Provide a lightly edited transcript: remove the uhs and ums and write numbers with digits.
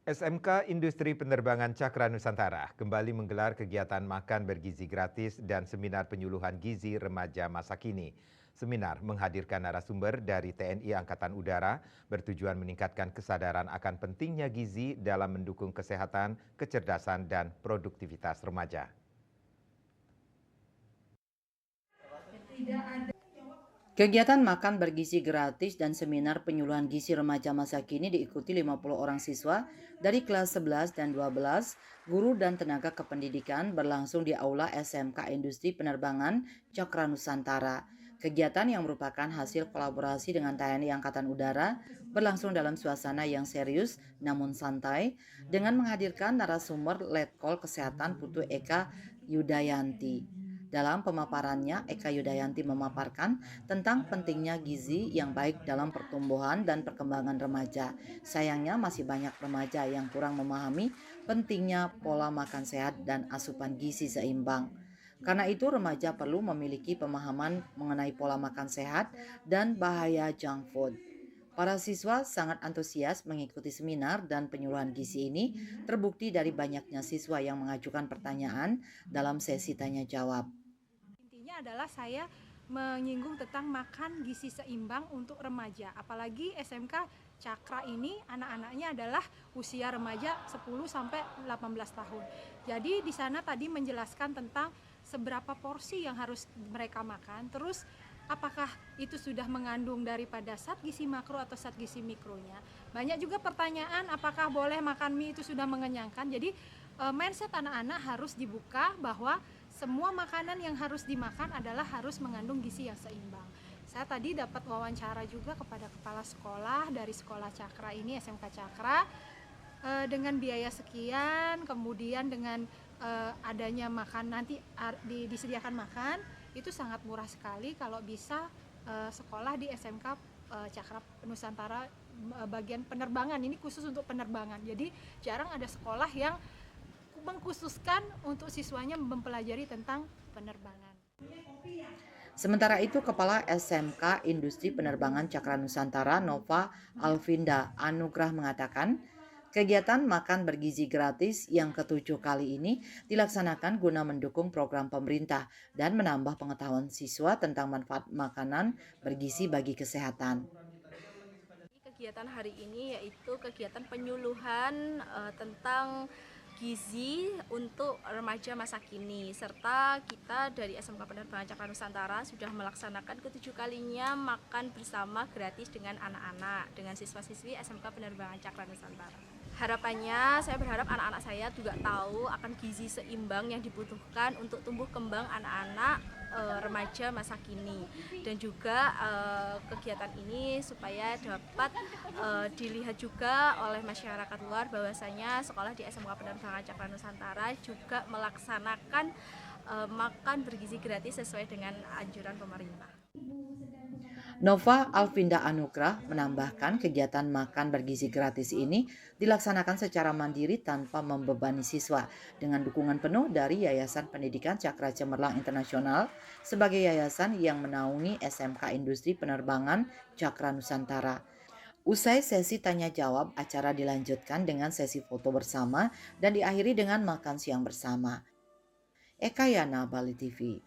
SMK Industri Penerbangan Cakra Nusantara kembali menggelar kegiatan makan bergizi gratis dan seminar penyuluhan gizi remaja masa kini. Seminar menghadirkan narasumber dari TNI Angkatan Udara bertujuan meningkatkan kesadaran akan pentingnya gizi dalam mendukung kesehatan, kecerdasan, dan produktivitas remaja. Kegiatan makan bergizi gratis dan seminar penyuluhan gizi remaja masa kini diikuti 50 orang siswa dari kelas 11 dan 12, guru dan tenaga kependidikan berlangsung di Aula SMK Industri Penerbangan Cakra Nusantara. Kegiatan yang merupakan hasil kolaborasi dengan TNI Angkatan Udara berlangsung dalam suasana yang serius namun santai dengan menghadirkan narasumber Letkol Kesehatan Putu Eka Yudayanti. Dalam pemaparannya, Eka Yudayanti memaparkan tentang pentingnya gizi yang baik dalam pertumbuhan dan perkembangan remaja. Sayangnya masih banyak remaja yang kurang memahami pentingnya pola makan sehat dan asupan gizi seimbang. Karena itu remaja perlu memiliki pemahaman mengenai pola makan sehat dan bahaya junk food. Para siswa sangat antusias mengikuti seminar dan penyuluhan gizi ini terbukti dari banyaknya siswa yang mengajukan pertanyaan dalam sesi tanya jawab. Intinya adalah saya menyinggung tentang makan gizi seimbang untuk remaja. Apalagi SMK Cakra ini anak-anaknya adalah usia remaja 10 sampai 18 tahun. Jadi di sana tadi menjelaskan tentang seberapa porsi yang harus mereka makan, terus apakah itu sudah mengandung daripada zat gizi makro atau zat gizi mikronya. Banyak juga pertanyaan apakah boleh makan mie itu sudah mengenyangkan. Jadi mindset anak-anak harus dibuka bahwa semua makanan yang harus dimakan adalah harus mengandung gizi yang seimbang. Saya tadi dapat wawancara juga kepada kepala sekolah dari sekolah Cakra ini, SMK Cakra, dengan biaya sekian, kemudian dengan adanya makan nanti disediakan makan, itu sangat murah sekali kalau bisa sekolah di SMK Cakra Nusantara bagian penerbangan, ini khusus untuk penerbangan. Jadi jarang ada sekolah yang mengkhususkan untuk siswanya mempelajari tentang penerbangan. Sementara itu, Kepala SMK Industri Penerbangan Cakra Nusantara Nova Alvinda Anugrah mengatakan, kegiatan makan bergizi gratis yang ketujuh kali ini dilaksanakan guna mendukung program pemerintah dan menambah pengetahuan siswa tentang manfaat makanan bergizi bagi kesehatan. Kegiatan hari ini yaitu kegiatan penyuluhan tentang gizi untuk remaja masa kini, serta kita dari SMK Penerbangan Cakra Nusantara sudah melaksanakan ketujuh kalinya makan bersama gratis dengan anak-anak, dengan siswa-siswi SMK Penerbangan Cakra Nusantara. Harapannya saya berharap anak-anak saya juga tahu akan gizi seimbang yang dibutuhkan untuk tumbuh kembang anak-anak remaja masa kini, dan juga kegiatan ini supaya dapat dilihat juga oleh masyarakat luar bahwasanya sekolah di SMK Penerbangan Cakra Nusantara juga melaksanakan makan bergizi gratis sesuai dengan anjuran pemerintah. Nova Alvinda Anugrah menambahkan kegiatan makan bergizi gratis ini dilaksanakan secara mandiri tanpa membebani siswa dengan dukungan penuh dari Yayasan Pendidikan Cakra Cemerlang Internasional sebagai yayasan yang menaungi SMK Industri Penerbangan Cakra Nusantara. Usai sesi tanya jawab, acara dilanjutkan dengan sesi foto bersama dan diakhiri dengan makan siang bersama. Eka Yana, Bali TV.